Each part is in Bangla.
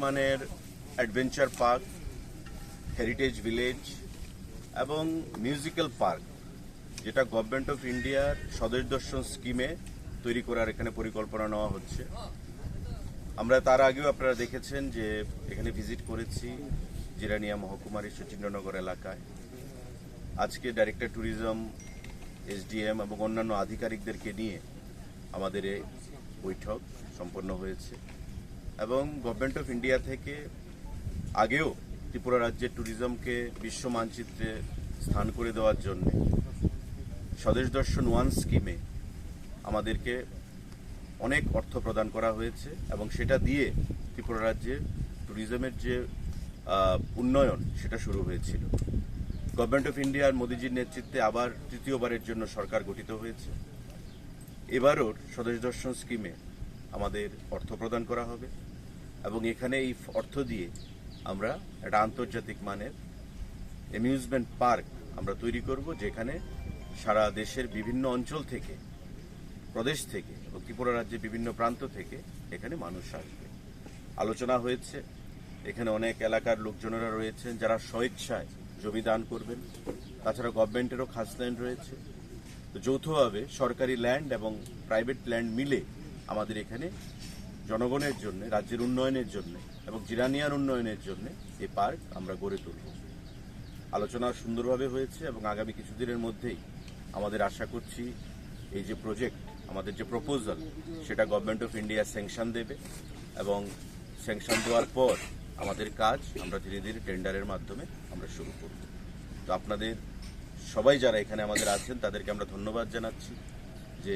মানের অ্যাডভেঞ্চার পার্ক, হেরিটেজ ভিলেজ এবং মিউজিক্যাল পার্ক, যেটা গভর্নমেন্ট অফ ইন্ডিয়ার স্বদেশ দর্শন স্কিমে তৈরি করার এখানে পরিকল্পনা নেওয়া হচ্ছে। আমরা তার আগেও আপনারা দেখেছেন যে এখানে ভিজিট করেছি জিরানিয়া মহকুমার শচীন্দ্রনগর এলাকায়। আজকে ডাইরেক্টর ট্যুরিজম, এসডিএম এবং অন্যান্য আধিকারিকদেরকে নিয়ে আমাদের এই বৈঠক সম্পন্ন হয়েছে এবং গভর্নমেন্ট অফ ইন্ডিয়া থেকে আগেও ত্রিপুরা রাজ্যের ট্যুরিজমকে বিশ্ব মানচিত্রে স্থান করে দেওয়ার জন্য স্বদেশ দর্শন ওয়ান স্কিমে আমাদেরকে অনেক অর্থ প্রদান করা হয়েছে এবং সেটা দিয়ে ত্রিপুরা রাজ্যের ট্যুরিজমের যে উন্নয়ন সেটা শুরু হয়েছিল। গভর্নমেন্ট অফ ইন্ডিয়ার মোদিজির নেতৃত্বে আবার তৃতীয়বারের জন্য সরকার গঠিত হয়েছে। এবারও স্বদেশ দর্শন স্কিমে আমাদের অর্থ প্রদান করা হবে এবং এখানে এই অর্থ দিয়ে আমরা একটা আন্তর্জাতিক মানের অ্যামিউজমেন্ট পার্ক আমরা তৈরি করব, যেখানে সারা দেশের বিভিন্ন অঞ্চল থেকে, প্রদেশ থেকে এবং ত্রিপুরা রাজ্যের বিভিন্ন প্রান্ত থেকে এখানে মানুষ আসবে। আলোচনা হয়েছে, এখানে অনেক এলাকার লোকজনেরা রয়েছেন যারা স্বেচ্ছায় জমি দান করবেন। তাছাড়া গভর্নমেন্টেরও খাস ল্যান্ড রয়েছে। তো যৌথভাবে সরকারি ল্যান্ড এবং প্রাইভেট ল্যান্ড মিলে আমাদের এখানে জনগণের জন্য, রাজ্যের উন্নয়নের জন্য এবং জিরানিয়ার উন্নয়নের জন্য এই পার্ক আমরা গড়ে তুলব। আলোচনা সুন্দরভাবে হয়েছে এবং আগামী কিছুদিনের মধ্যেই আমাদের আশা করছি এই যে প্রজেক্ট, আমাদের যে প্রপোজাল, সেটা গভর্নমেন্ট অফ ইন্ডিয়া স্যাংশন দেবে এবং স্যাংশন দেওয়ার পর আমাদের কাজ আমরা ধীরে ধীরে টেন্ডারের মাধ্যমে আমরা শুরু করব। তো আপনাদের সবাই যারা এখানে আমাদের আছেন তাদেরকে আমরা ধন্যবাদ জানাচ্ছি যে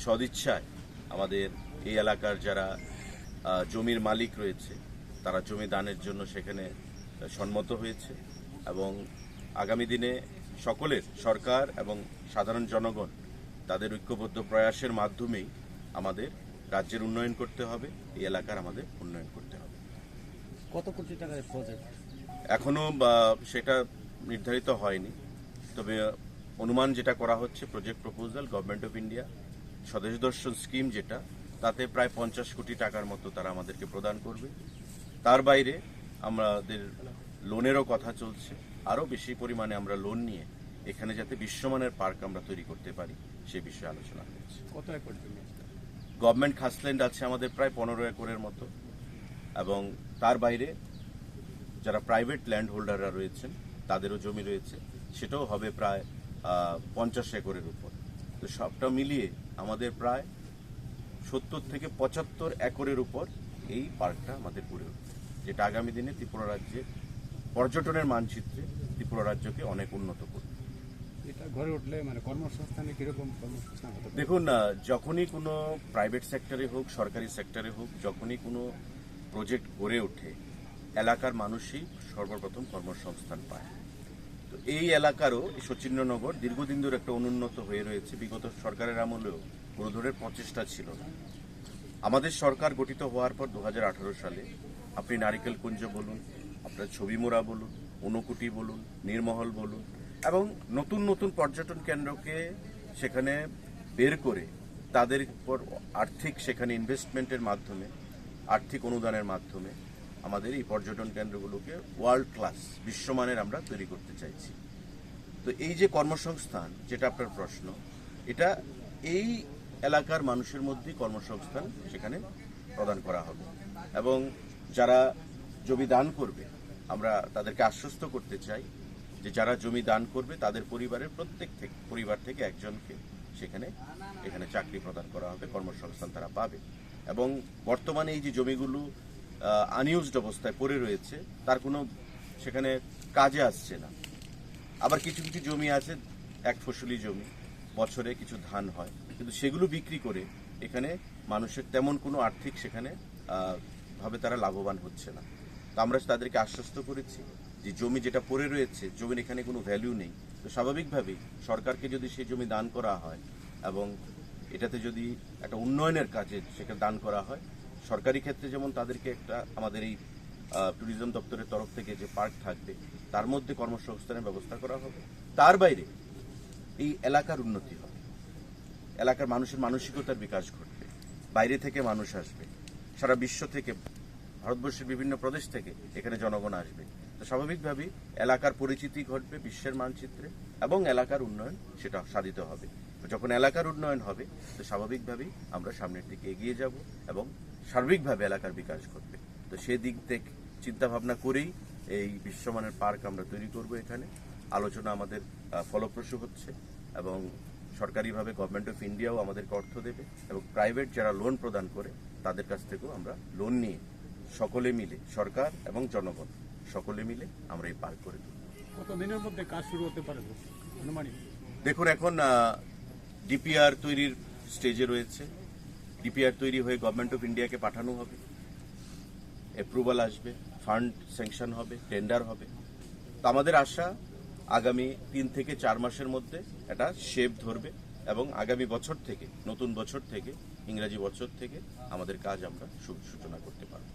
সদিচ্ছায় আমাদের এই এলাকার যারা জমির মালিক রয়েছে তারা জমি দানের জন্য সেখানে সম্মত হয়েছে এবং আগামী দিনে সকলের, সরকার এবং সাধারণ জনগণ তাদের ঐক্যবদ্ধ প্রয়াসের মাধ্যমেই আমাদের রাজ্যের উন্নয়ন করতে হবে, এই এলাকার আমাদের উন্নয়ন করতে হবে। কত কোটি টাকার প্রজেক্ট এখনো সেটা নির্ধারিত হয়নি, তবে অনুমান যেটা করা হচ্ছে project proposal government of India স্বদেশ দর্শন স্কিম যেটা, তাতে প্রায় 50 কোটি টাকার মতো তারা আমাদেরকে প্রদান করবে। তার বাইরে আমাদের লোনেরও কথা চলছে, আরও বেশি পরিমাণে আমরা লোন নিয়ে এখানে যাতে বিশ্বমানের পার্ক আমরা তৈরি করতে পারি সে বিষয়ে আলোচনা হয়েছে। কত একর জমি? গভর্নমেন্ট খাসল্যান্ড আছে আমাদের প্রায় 15 একরের মতো এবং তার বাইরে যারা প্রাইভেট ল্যান্ড হোল্ডাররা রয়েছেন তাদেরও জমি রয়েছে, সেটাও হবে প্রায় 50 একরের উপর। তো সবটা মিলিয়ে আমাদের প্রায় 70 থেকে 75 একরের উপর এই পার্কটা আমাদের গড়ে উঠবে, যেটা আগামী দিনে ত্রিপুরা রাজ্যের পর্যটনের মানচিত্রে ত্রিপুরা রাজ্যকে অনেক উন্নত করবে। এটা গড়ে উঠলে মানে কর্মসংস্থানে কিরকম কর্মসংস্থান হতে পারে? দেখুন, যখনই কোনো প্রাইভেট সেক্টরে হোক, সরকারি সেক্টরে হোক, যখনই কোনো প্রজেক্ট গড়ে ওঠে এলাকার মানুষই সর্বপ্রথম কর্মসংস্থান পায়। তো এই এলাকারও শচীন্দ্রনগর দীর্ঘদিন ধরে একটা অনুন্নত হয়ে রয়েছে। বিগত সরকারের আমলেও কোনো ধরনের প্রচেষ্টা ছিল না। আমাদের সরকার গঠিত হওয়ার পর 2018 সালে আপনি নারিকেল কুঞ্জ বলুন, আপনার ছবিমোড়া বলুন, ঊনকুটি বলুন, নীরমহল বলুন এবং নতুন নতুন পর্যটন কেন্দ্রকে সেখানে বের করে তাদের উপর আর্থিক সেখানে ইনভেস্টমেন্টের মাধ্যমে, আর্থিক অনুদানের মাধ্যমে আমাদের এই পর্যটন কেন্দ্রগুলোকে ওয়ার্ল্ড ক্লাস, বিশ্বমানের আমরা তৈরি করতে চাইছি। তো এই যে কর্মসংস্থান, যেটা আপনার প্রশ্ন, এটা এই এলাকার মানুষের মধ্যেই কর্মসংস্থান সেখানে প্রদান করা হবে এবং যারা জমি দান করবে আমরা তাদেরকে আশ্বস্ত করতে চাই যে যারা জমি দান করবে তাদের পরিবারের প্রত্যেক পরিবার থেকে একজনকে এখানে চাকরি প্রদান করা হবে, কর্মসংস্থান তারা পাবে। এবং বর্তমানে এই যে জমিগুলো আনইউজড অবস্থায় পড়ে রয়েছে তার কোনো সেখানে কাজে আসছে না। আবার কিছু কিছু জমি আছে এক ফসলি জমি, বছরে কিছু ধান হয়, কিন্তু সেগুলো বিক্রি করে এখানে মানুষের তেমন কোনো আর্থিক সেখানে ভাবে তারা লাভবান হচ্ছে না। তো আমরা তাদেরকে আশ্বস্ত করেছি যে জমি যেটা পড়ে রয়েছে, জমির এখানে কোনো ভ্যালু নেই, তো স্বাভাবিকভাবেই সরকারকে যদি সেই জমি দান করা হয় এবং এটাতে যদি একটা উন্নয়নের কাজে সেখানে দান করা হয়, সরকারি ক্ষেত্রে যেমন তাদেরকে একটা আমাদের এই ট্যুরিজম দপ্তরের তরফ থেকে যে পার্ক থাকবে তার মধ্যে কর্মসংস্থানের ব্যবস্থা করা হবে, তার বাইরে এই এলাকার উন্নতি হবে, এলাকার মানুষের মানসিকতার বিকাশ ঘটবে, বাইরে থেকে মানুষ আসবে, সারা বিশ্ব থেকে ভারতবর্ষের বিভিন্ন প্রদেশ থেকে এখানে জনগণ আসবে। তো স্বাভাবিকভাবেই এলাকার পরিচিতি ঘটবে বিশ্বের মানচিত্রে এবং এলাকার উন্নয়ন সেটা সাধিত হবে। যখন এলাকার উন্নয়ন হবে তো স্বাভাবিকভাবেই আমরা সামনের দিকে এগিয়ে যাব এবং সার্বিকভাবে এলাকার বিকাশ ঘটবে। তো সেদিক থেকে চিন্তাভাবনা করেই এই বিশ্বমানের পার্ক আমরা তৈরি করব। এখানে আলোচনা আমাদের ফলপ্রসূ হচ্ছে এবং সরকারিভাবে গভর্নমেন্ট অফ ইন্ডিয়াও আমাদেরকে অর্থ দেবে এবং প্রাইভেট যারা লোন প্রদান করে তাদের কাছ থেকেও আমরা লোন নিয়ে সকলে মিলে, সরকার এবং জনগণ সকলে মিলে আমরা এই পার্ক করে দেব। কত দিনের মধ্যে কাজ শুরু হতে পারে আনুমানিক? দেখুন, এখন ডিপিআর তৈরির স্টেজে রয়েছে। ডিপিআর তৈরি হয়ে গভর্নমেন্ট অফ ইন্ডিয়াকে পাঠানো হবে, অ্যাপ্রুভাল আসবে, ফান্ড স্যাংশন হবে, টেন্ডার হবে। তো আমাদের আশা আগামী 3 থেকে 4 মাসের মধ্যে এটা শেপ ধরবে এবং আগামী বছর থেকে, নতুন বছর থেকে, ইংরাজি বছর থেকে আমাদের কাজ আমরা সূচনা করতে পারব।